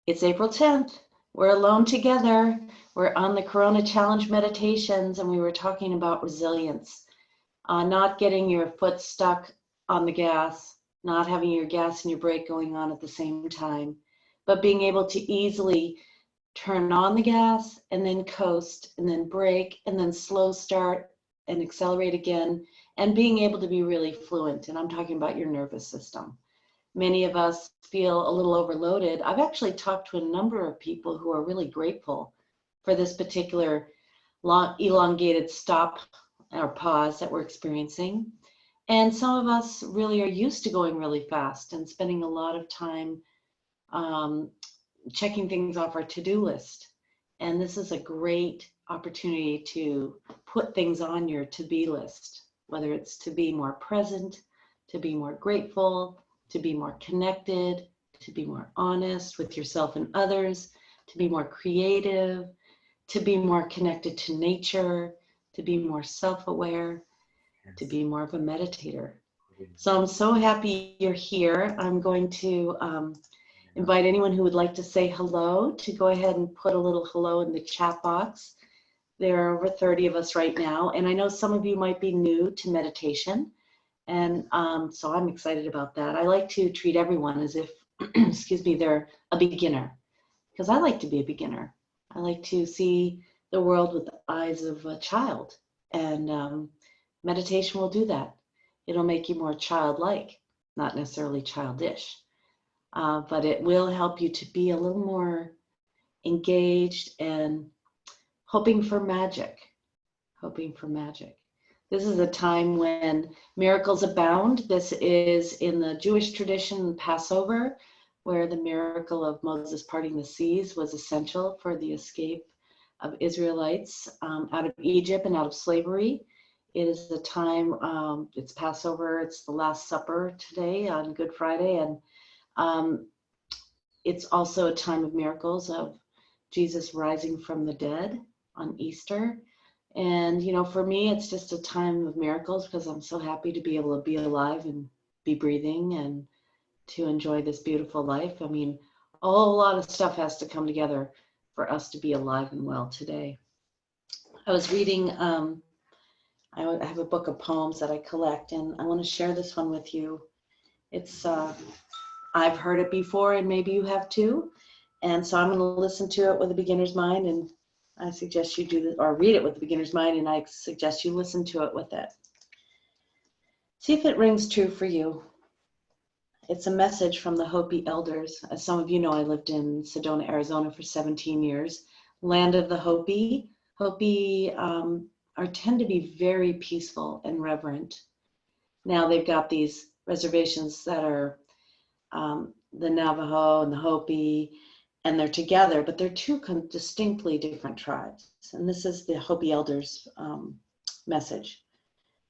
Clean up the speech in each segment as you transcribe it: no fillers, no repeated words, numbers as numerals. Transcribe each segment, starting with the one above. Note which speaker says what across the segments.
Speaker 1: It's April 10th. We're alone together. We're on the Corona Challenge meditations, and we were talking about resilience, not getting your foot stuck on the gas, not having your gas and your brake going on at the same time, but being able to easily turn on the gas and then coast and then brake and then slow start and accelerate again, and being able to be really fluent. And I'm talking about your nervous system. Many of us feel a little overloaded. I've actually talked to a number of people who are really grateful for this particular long, elongated stop or pause that we're experiencing. And some of us really are used to going really fast and spending a lot of time checking things off our to-do list. And this is a great opportunity to put things on your to-be list, whether it's to be more present, to be more grateful, to be more connected, to be more honest with yourself and others, to be more creative, to be more connected to nature, to be more self-aware, to be more of a meditator. So I'm so happy you're here. I'm going to invite anyone who would like to say hello to go ahead and put a little hello in the chat box. There are over 30 of us right now, and I know some of you might be new to meditation. And so I'm excited about that. I like to treat everyone as if, excuse me, they're a beginner, because I like to be a beginner. I like to see the world with the eyes of a child, and meditation will do that. It'll make you more childlike, not necessarily childish, but it will help you to be a little more engaged and hoping for magic, hoping for magic. This is a time when miracles abound. This is in the Jewish tradition, Passover, where the miracle of Moses parting the seas was essential for the escape of Israelites out of Egypt and out of slavery. It is the time, it's Passover, it's the Last Supper today on Good Friday, and it's also a time of miracles of Jesus rising from the dead on Easter. And, you know, for me, it's just a time of miracles because I'm so happy to be able to be alive and be breathing and to enjoy this beautiful life. I mean, a whole lot of stuff has to come together for us to be alive and well today. I was reading, I have a book of poems that I collect, and I want to share this one with you. It's, I've heard it before, and maybe you have too. And so I'm going to listen to it with a beginner's mind, and I suggest you do this, or read it with the beginner's mind, and I suggest you listen to it with it. See if it rings true for you. It's a message from the Hopi elders. As some of you know, I lived in Sedona, Arizona for 17 years, land of the Hopi. Hopi tend to be very peaceful and reverent. Now they've got these reservations that are the Navajo and the Hopi, and they're together, but they're two distinctly different tribes. And this is the Hopi elders' message.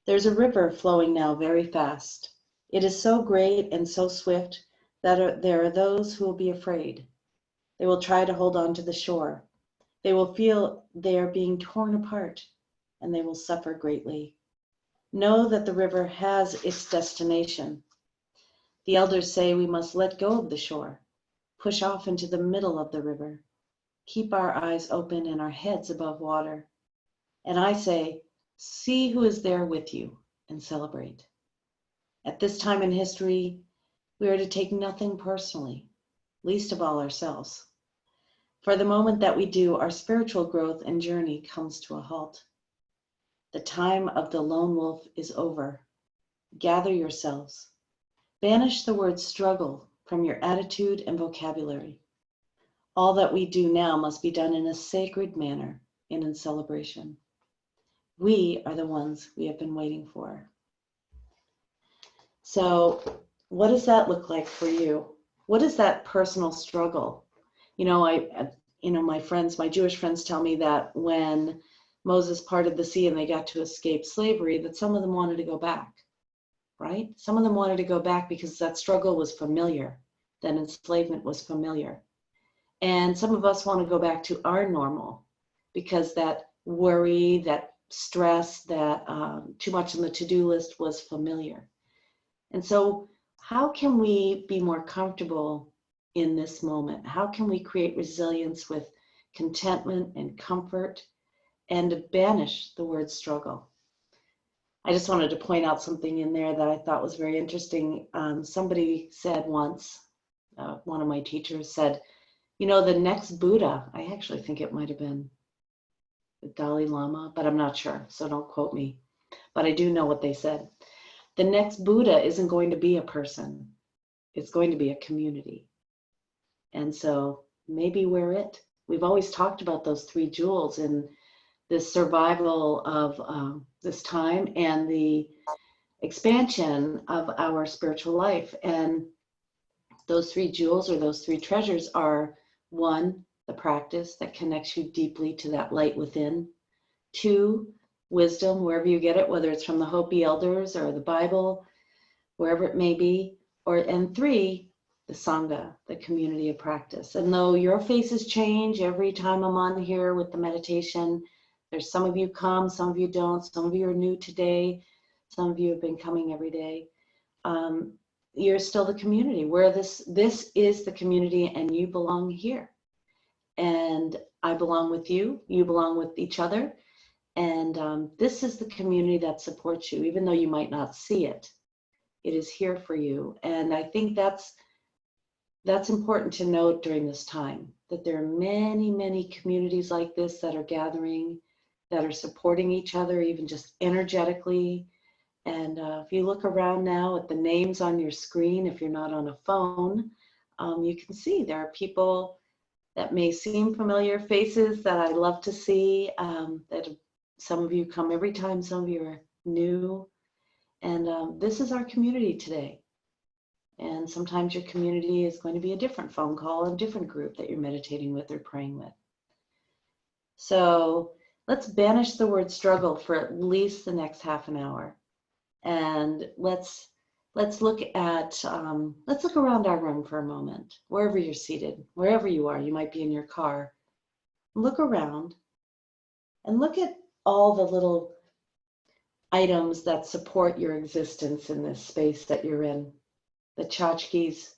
Speaker 1: There's a river flowing now very fast. It is so great and so swift that there are those who will be afraid. They will try to hold on to the shore. They will feel they are being torn apart, and they will suffer greatly. Know that the river has its destination. The elders say we must let go of the shore, push off into the middle of the river, keep our eyes open and our heads above water. And I say, see who is there with you and celebrate. At this time in history, we are to take nothing personally, least of all ourselves. For the moment that we do, our spiritual growth and journey comes to a halt. The time of the lone wolf is over. Gather yourselves. Banish the word struggle from your attitude and vocabulary. All that we do now must be done in a sacred manner and in celebration. We are the ones we have been waiting for. So what does that look like for you? What is that personal struggle? You know, my friends, my Jewish friends tell me that when Moses parted the sea and they got to escape slavery, that some of them wanted to go back, right? Some of them wanted to go back because that struggle was familiar, that enslavement was familiar. And some of us want to go back to our normal because that worry, that stress, that too much on the to-do list was familiar. And so how can we be more comfortable in this moment? How can we create resilience with contentment and comfort, and to banish the word struggle? I just wanted to point out something in there that I thought was very interesting. Somebody said once, one of my teachers said, you know, the next Buddha, I actually think it might have been the Dalai Lama, but I'm not sure, so don't quote me. But I do know what they said. The next Buddha isn't going to be a person. It's going to be a community. And so maybe we're it. We've always talked about those three jewels in this survival of this time and the expansion of our spiritual life. And those three jewels, or those three treasures, are: one, the practice that connects you deeply to that light within; two, wisdom, wherever you get it, whether it's from the Hopi elders or the Bible, wherever it may be; and three, the Sangha, the community of practice. And though your faces change every time I'm on here with the meditation, there's some of you come, some of you don't, some of you are new today, some of you have been coming every day. You're still the community. Where this is the community, and you belong here. And I belong with you, you belong with each other. And this is the community that supports you, even though you might not see it. It is here for you. And I think that's important to note during this time, that there are many, many communities like this that are gathering, that are supporting each other, even just energetically. And if you look around now at the names on your screen, if you're not on a phone, you can see there are people that may seem familiar, faces that I love to see, that some of you come every time, some of you are new. And this is our community today. And sometimes your community is going to be a different phone call, a different group that you're meditating with or praying with. So let's banish the word struggle for at least the next half an hour. And let's look at, let's look around our room for a moment, wherever you're seated, wherever you are. You might be in your car. Look around and look at all the little items that support your existence in this space that you're in. The tchotchkes,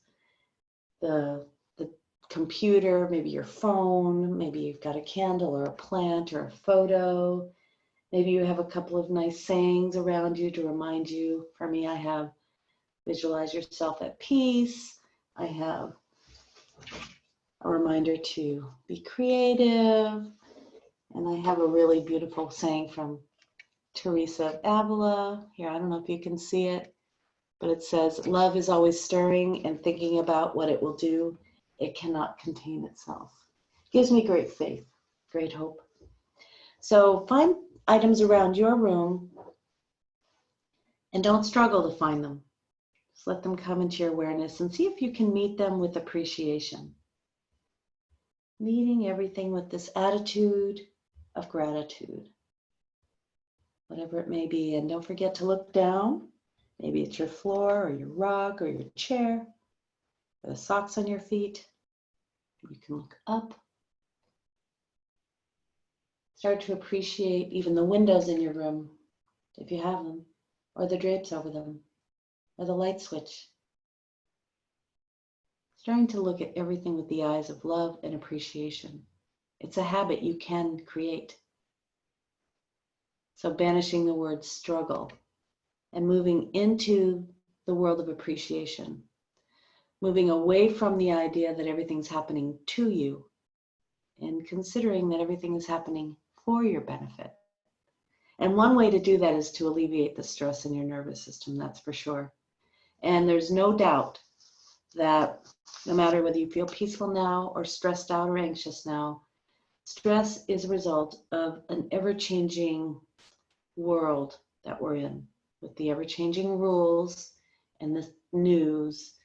Speaker 1: the computer, maybe your phone, maybe you've got a candle or a plant or a photo. Maybe you have a couple of nice sayings around you to remind you. For me, I have visualize yourself at peace. I have a reminder to be creative. And I have a really beautiful saying from Teresa of Avila. Here, I don't know if you can see it, but it says, love is always stirring and thinking about what it will do. It cannot contain itself. Gives me great faith, great hope. So find items around your room and don't struggle to find them. Just let them come into your awareness and see if you can meet them with appreciation. Meeting everything with this attitude of gratitude, whatever it may be. And don't forget to look down. Maybe it's your floor or your rug or your chair or the socks on your feet. You can look up. Start to appreciate even the windows in your room, if you have them, or the drapes over them, or the light switch. Starting to look at everything with the eyes of love and appreciation. It's a habit you can create. So banishing the word struggle and moving into the world of appreciation. Moving away from the idea that everything's happening to you and considering that everything is happening for your benefit. And one way to do that is to alleviate the stress in your nervous system, that's for sure. And there's no doubt that no matter whether you feel peaceful now or stressed out or anxious now, stress is a result of an ever-changing world that we're in, with the ever-changing rules and the news.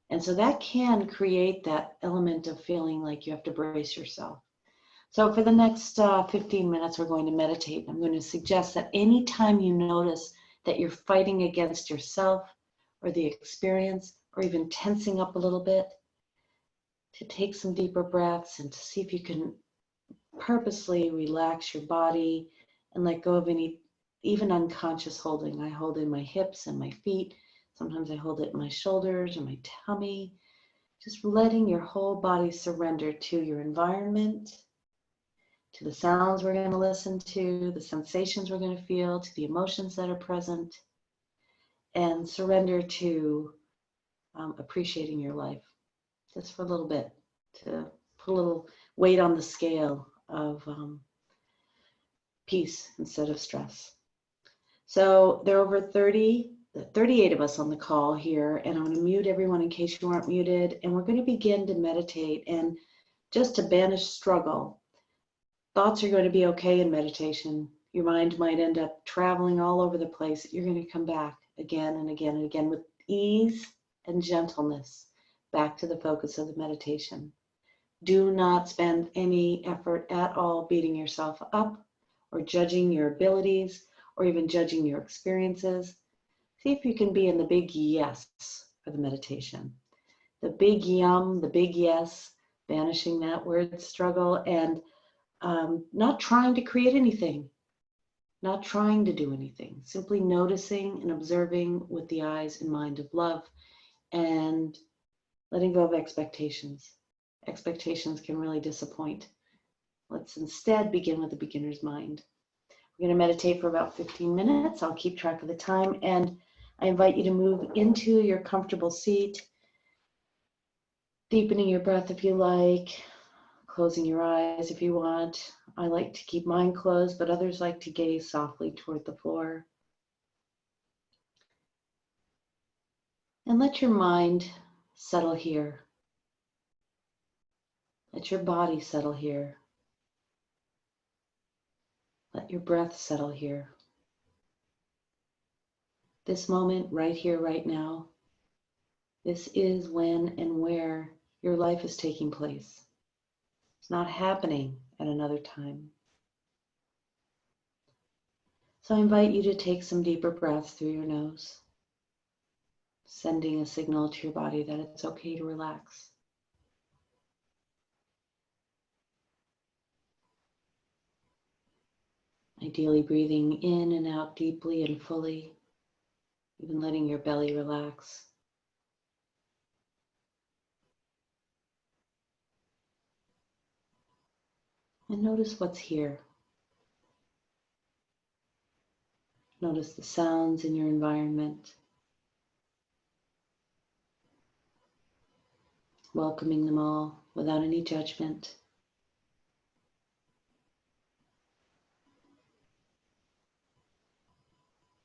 Speaker 1: And so that can create that element of feeling like you have to brace yourself. So for the next 15 minutes, we're going to meditate. I'm going to suggest that anytime you notice that you're fighting against yourself or the experience, or even tensing up a little bit, to take some deeper breaths and to see if you can purposely relax your body and let go of any even unconscious holding. I hold in my hips and my feet. Sometimes I hold it in my shoulders or my tummy. Just letting your whole body surrender to your environment, to the sounds we're going to listen to, the sensations we're going to feel, to the emotions that are present, and surrender to appreciating your life just for a little bit, to put a little weight on the scale of peace instead of stress. So there are over 38 of us on the call here, and I'm going to mute everyone in case you aren't muted, and we're going to begin to meditate. And just to banish struggle, thoughts are going to be okay in meditation. Your mind might end up traveling all over the place. You're going to come back again and again and again with ease and gentleness back to the focus of the meditation. Do not spend any effort at all beating yourself up or judging your abilities or even judging your experiences. See if you can be in the big yes for the meditation. The big yum, the big yes, banishing that word struggle, and not trying to create anything, not trying to do anything, simply noticing and observing with the eyes and mind of love and letting go of expectations. Expectations can really disappoint. Let's instead begin with the beginner's mind. We're going to meditate for about 15 minutes. I'll keep track of the time, and I invite you to move into your comfortable seat, deepening your breath if you like, closing your eyes if you want. I like to keep mine closed, but others like to gaze softly toward the floor. And let your mind settle here. Let your body settle here. Let your breath settle here. This moment, right here, right now, this is when and where your life is taking place. It's not happening at another time. So I invite you to take some deeper breaths through your nose, sending a signal to your body that it's okay to relax. Ideally breathing in and out deeply and fully, even letting your belly relax. And notice what's here. Notice the sounds in your environment, welcoming them all without any judgment.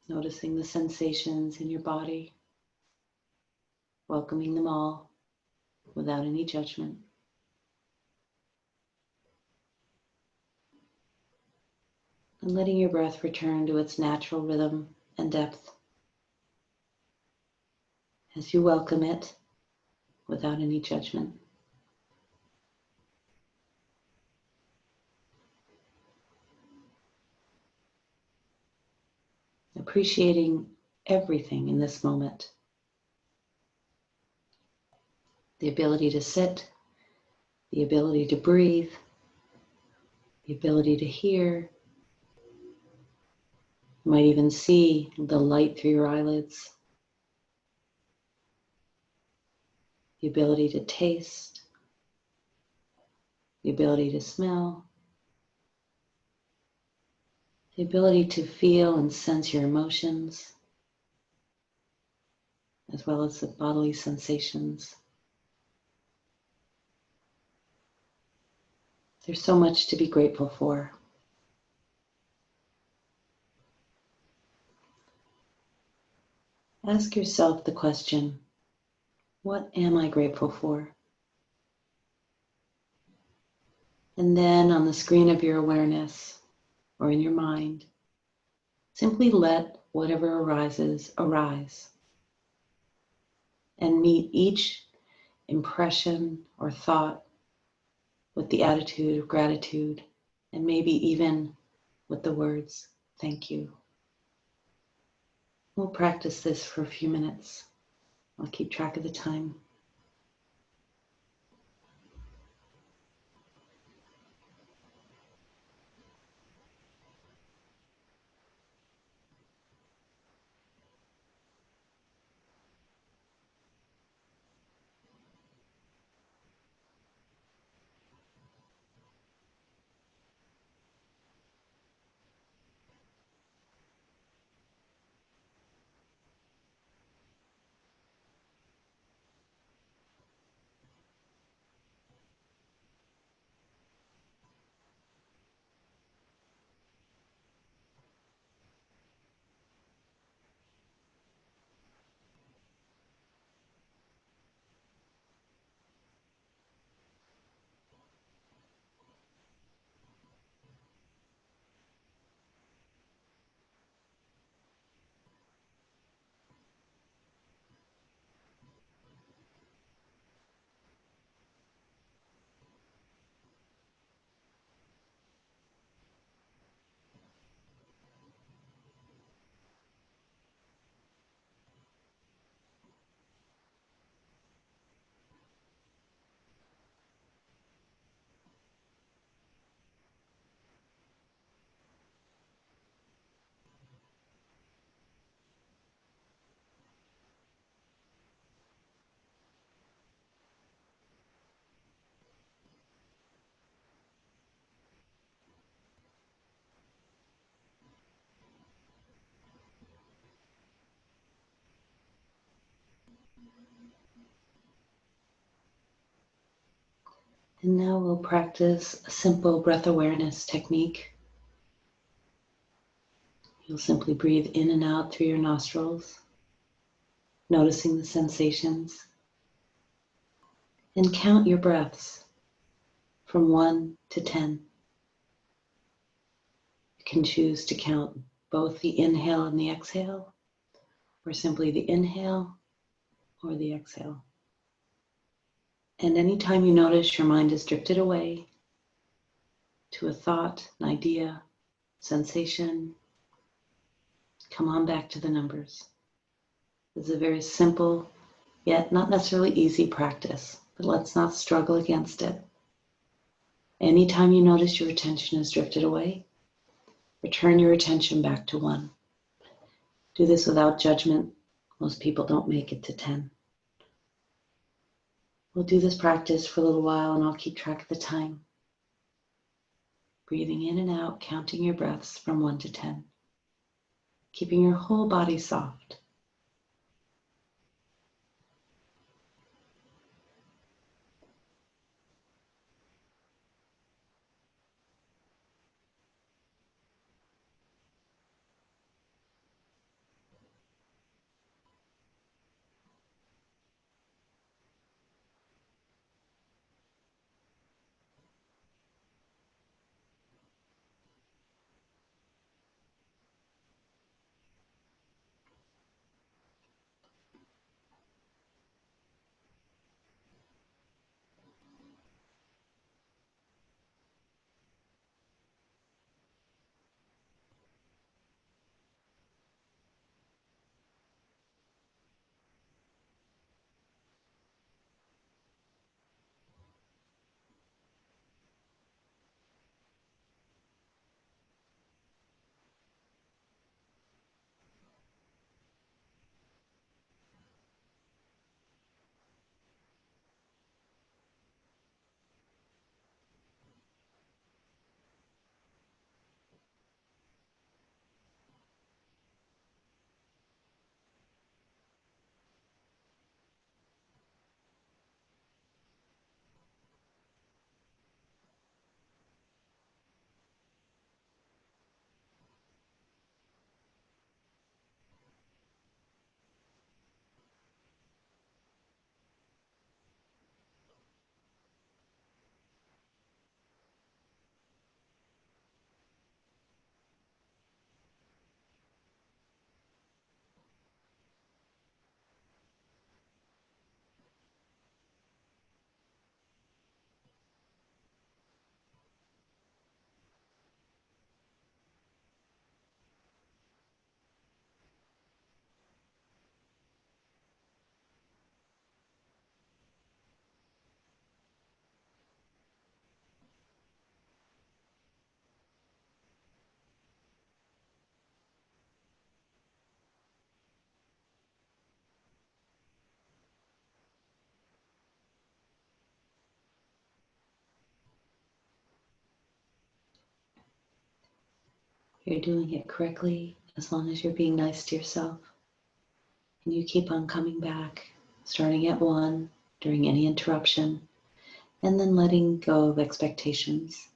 Speaker 1: Noticing the sensations in your body, welcoming them all without any judgment. And letting your breath return to its natural rhythm and depth as you welcome it without any judgment. Appreciating everything in this moment. The ability to sit, the ability to breathe, the ability to hear. You might even see the light through your eyelids. The ability to taste, the ability to smell, the ability to feel and sense your emotions, as well as the bodily sensations. There's so much to be grateful for. Ask yourself the question, what am I grateful for? And then on the screen of your awareness or in your mind, simply let whatever arises arise and meet each impression or thought with the attitude of gratitude and maybe even with the words, thank you. We'll practice this for a few minutes. I'll keep track of the time. And now we'll practice a simple breath awareness technique. You'll simply breathe in and out through your nostrils, noticing the sensations, and count your breaths from 1 to 10. You can choose to count both the inhale and the exhale, or simply the inhale or the exhale. And anytime you notice your mind has drifted away to a thought, an idea, sensation, come on back to the numbers. This is a very simple, yet not necessarily easy practice, but let's not struggle against it. Anytime you notice your attention has drifted away, return your attention back to 1. Do this without judgment. Most people don't make it to 10. We'll do this practice for a little while and I'll keep track of the time. Breathing in and out, counting your breaths from 1 to 10. Keeping your whole body soft. You're doing it correctly as long as you're being nice to yourself. And you keep on coming back, starting at 1 during any interruption, and then letting go of expectations.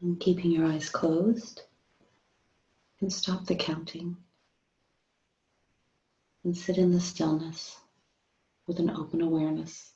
Speaker 1: And keeping your eyes closed, you can stop the counting and sit in the stillness with an open awareness.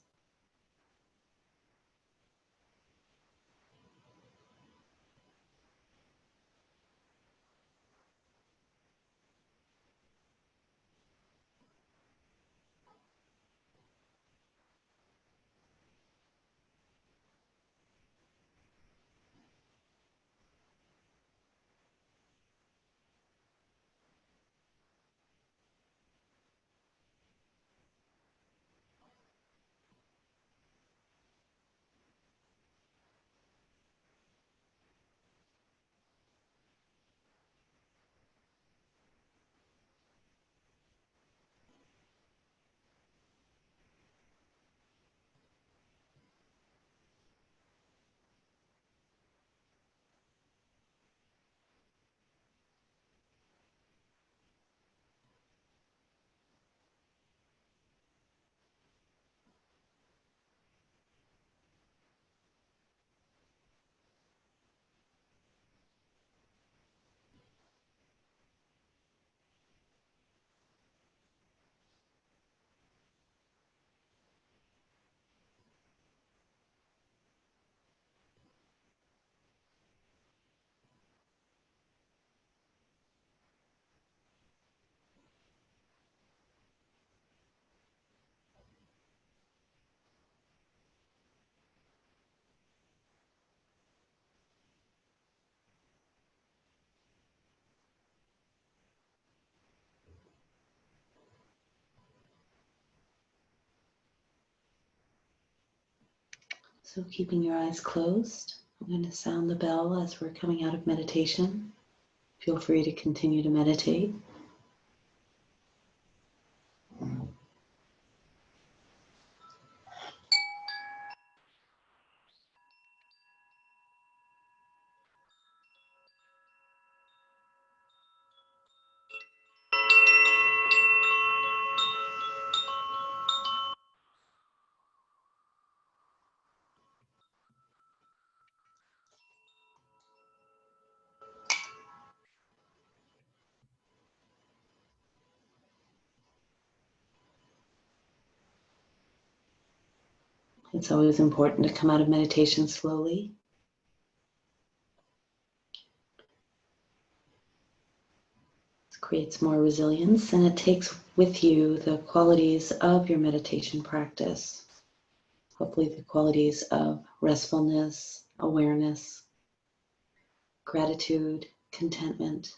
Speaker 1: So keeping your eyes closed, I'm going to sound the bell as we're coming out of meditation. Feel free to continue to meditate. It's always important to come out of meditation slowly. This creates more resilience, and it takes with you the qualities of your meditation practice. Hopefully the qualities of restfulness, awareness, gratitude, contentment,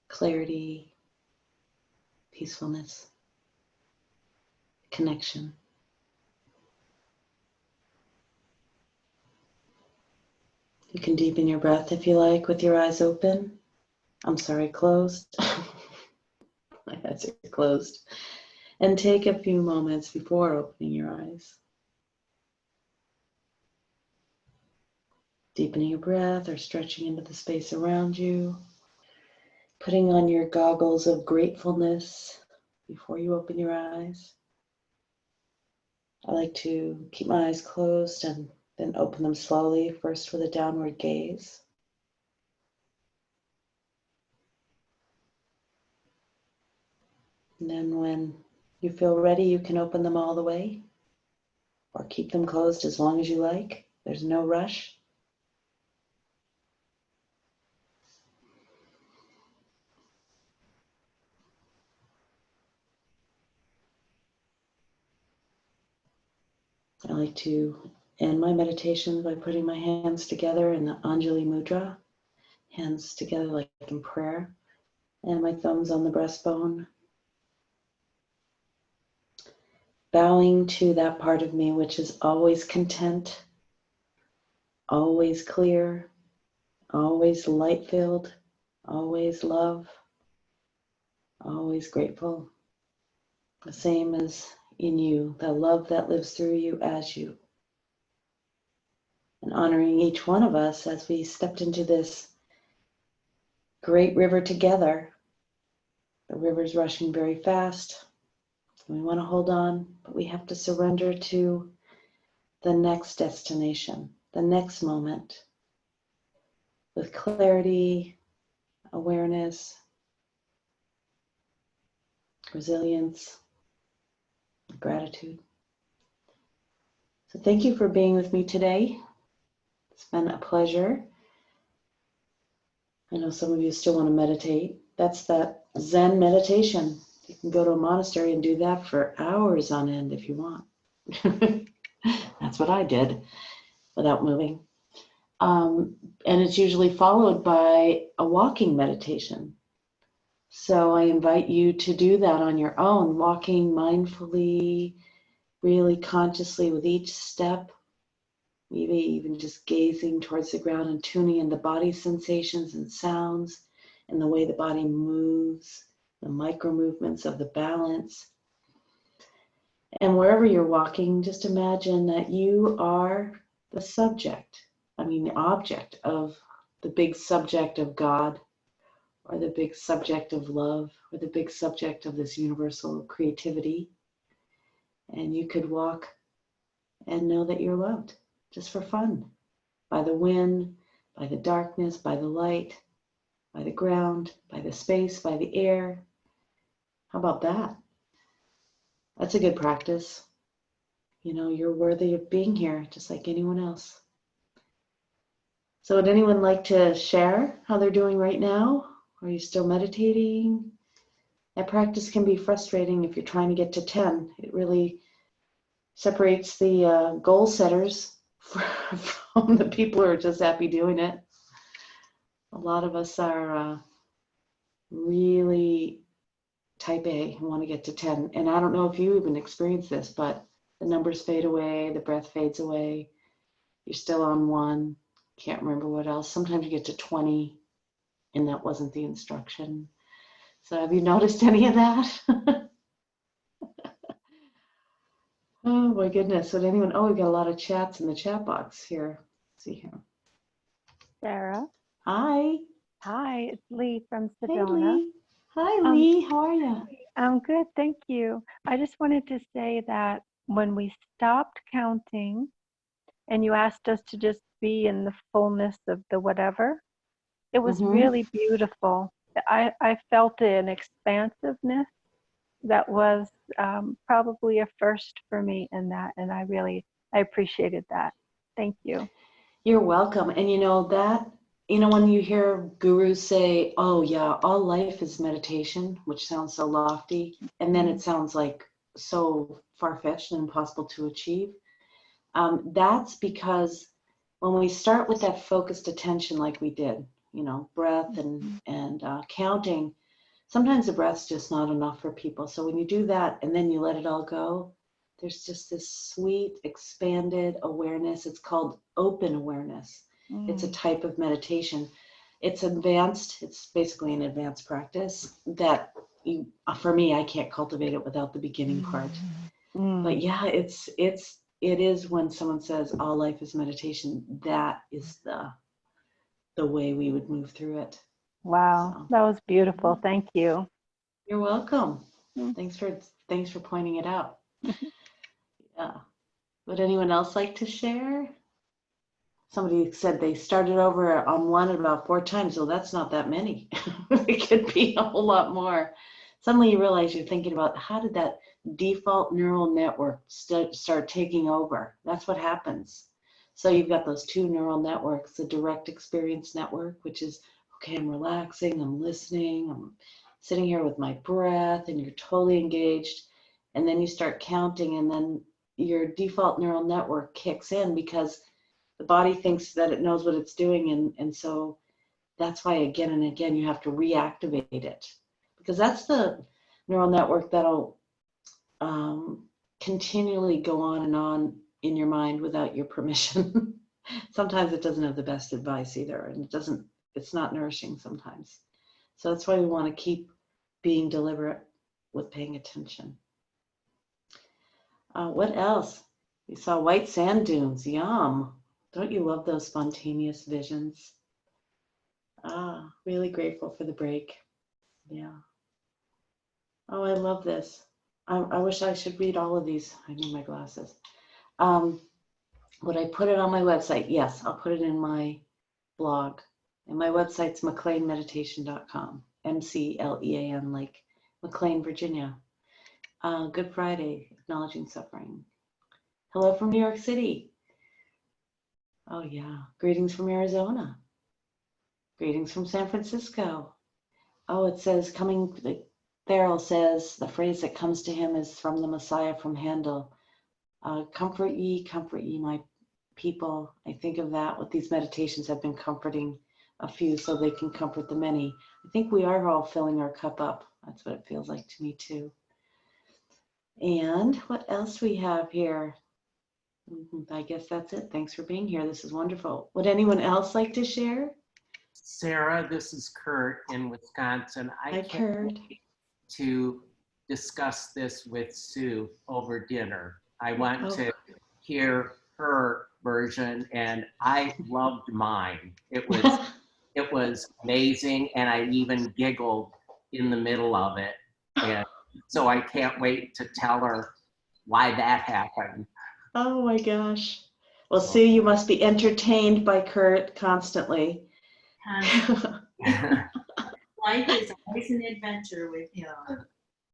Speaker 1: clarity, peacefulness, connection. You can deepen your breath if you like with your eyes open. I'm sorry, closed. My eyes are closed. And take a few moments before opening your eyes. Deepening your breath or stretching into the space around you. Putting on your goggles of gratefulness before you open your eyes. I like to keep my eyes closed and then open them slowly, first with a downward gaze. And then when you feel ready, you can open them all the way or keep them closed as long as you like. There's no rush. I like to end my meditation by putting my hands together in the Anjali Mudra, hands together like in prayer, and my thumbs on the breastbone. Bowing to that part of me which is always content, always clear, always light-filled, always love, always grateful. The same as in you, the love that lives through you as you. And honoring each one of us as we stepped into this great river together. The river's rushing very fast. We want to hold on, but we have to surrender to the next destination, the next moment, with clarity, awareness, resilience, gratitude. So thank you for being with me today. It's been a pleasure. I know some of you still want to meditate. That's that Zen meditation. You can go to a monastery and do that for hours on end if you want. That's what I did without moving. And it's usually followed by a walking meditation. So I invite you to do that on your own, walking mindfully, really consciously with each step, maybe even just gazing towards the ground and tuning in the body sensations and sounds and the way the body moves, the micro movements of the balance. And wherever you're walking, just imagine that you are the the object of the big subject of God, or the big subject of love, or the big subject of this universal creativity. And you could walk and know that you're loved, just for fun, by the wind, by the darkness, by the light, by the ground, by the space, by the air. How about that? That's a good practice. You know, you're worthy of being here, just like anyone else. So would anyone like to share how they're doing right now? Are you still meditating? That practice can be frustrating if you're trying to get to 10. It really separates the goal setters from the people who are just happy doing it. A lot of us are really type A and want to get to 10. And I don't know if you even experience this, but the numbers fade away, the breath fades away. You're still on 1. Can't remember what else. Sometimes you get to 20 and that wasn't the instruction. So have you noticed any of that? Oh my goodness. Would anyone? Oh, we got a lot of chats in the chat box here. Let's see here.
Speaker 2: Sarah.
Speaker 1: Hi.
Speaker 2: Hi, it's Lee from
Speaker 1: Hey,
Speaker 2: Sedona.
Speaker 1: Lee. Hi, Lee. How are you?
Speaker 2: I'm good, thank you. I just wanted to say that when we stopped counting and you asked us to just be in the fullness of the whatever, it was really beautiful. I felt an expansiveness that was probably a first for me in that, and I appreciated that. Thank you.
Speaker 1: You're welcome. And when you hear gurus say, oh yeah, all life is meditation, which sounds so lofty, and then it sounds like so far-fetched and impossible to achieve. That's because when we start with that focused attention like we did, breath and counting, sometimes the breath's just not enough for people. So when you do that and then you let it all go, there's just this sweet, expanded awareness. It's called open awareness. It's a type of meditation. It's advanced. It's basically an advanced practice that for me, I can't cultivate it without the beginning part. But yeah, it is when someone says all life is meditation, that is the way we would move through it.
Speaker 2: Wow, so that was beautiful. Thank you.
Speaker 1: You're welcome. Thanks for pointing it out. Yeah. Would anyone else like to share? Somebody said they started over on 1 about 4 times. Well, that's not that many. It could be a whole lot more. Suddenly you realize you're thinking about how did that default neural network start taking over? That's what happens. So you've got those 2 neural networks, the direct experience network, which is, okay, I'm relaxing, I'm listening, I'm sitting here with my breath, and you're totally engaged. And then you start counting, and then your default neural network kicks in because the body thinks that it knows what it's doing. And so that's why again and again you have to reactivate it, because that's the neural network that'll continually go on and on in your mind without your permission. Sometimes it doesn't have the best advice either, and it's not nourishing sometimes. So that's why we want to keep being deliberate with paying attention. What else? We saw white sand dunes. Yum. Don't you love those spontaneous visions? Really grateful for the break. Yeah. Oh, I love this. I wish I should read all of these. I need my glasses. Would I put it on my website? Yes, I'll put it in my blog. And my website's McLeanmeditation.com, MCLEAN, like McLean, Virginia. Good Friday, acknowledging suffering. Hello from New York City. Oh yeah, greetings from Arizona. Greetings from San Francisco. Oh, it says Farrell says the phrase that comes to him is from the Messiah from Handel. Comfort ye, my people. I think of that. What these meditations have been comforting a few so they can comfort the many. I think we are all filling our cup up. That's what it feels like to me too. And what else we have here? I guess that's it. Thanks for being here. This is wonderful. Would anyone else like to share?
Speaker 3: Sarah, this is Kurt in Wisconsin.
Speaker 1: Hi, Kurt.
Speaker 3: Wait to discuss this with Sue over dinner. I want to hear her version, and I loved mine. It was amazing, and I even giggled in the middle of it. And so I can't wait to tell her why that happened.
Speaker 1: Oh my gosh. Well, Sue, you must be entertained by Kurt constantly.
Speaker 4: Life is always an adventure with him.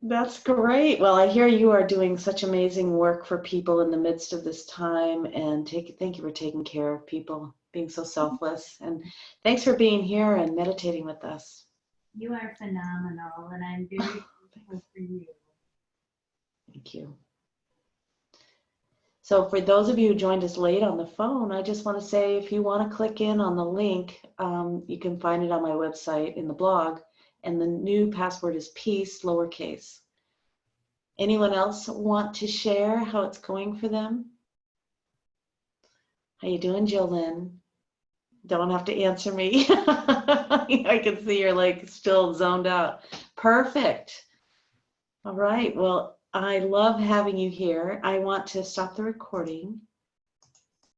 Speaker 1: That's great. Well, I hear you are doing such amazing work for people in the midst of this time, and thank you for taking care of people, being so selfless, and thanks for being here and meditating with us.
Speaker 4: You are phenomenal, and I'm very grateful for you.
Speaker 1: Thank you. So for those of you who joined us late on the phone, I just want to say, if you want to click in on the link, you can find it on my website in the blog, and the new password is peace, lowercase. Anyone else want to share how it's going for them? How you doing, Jolynn? Don't have to answer me. I can see you're like still zoned out. Perfect. All right. Well, I love having you here. I want to stop the recording.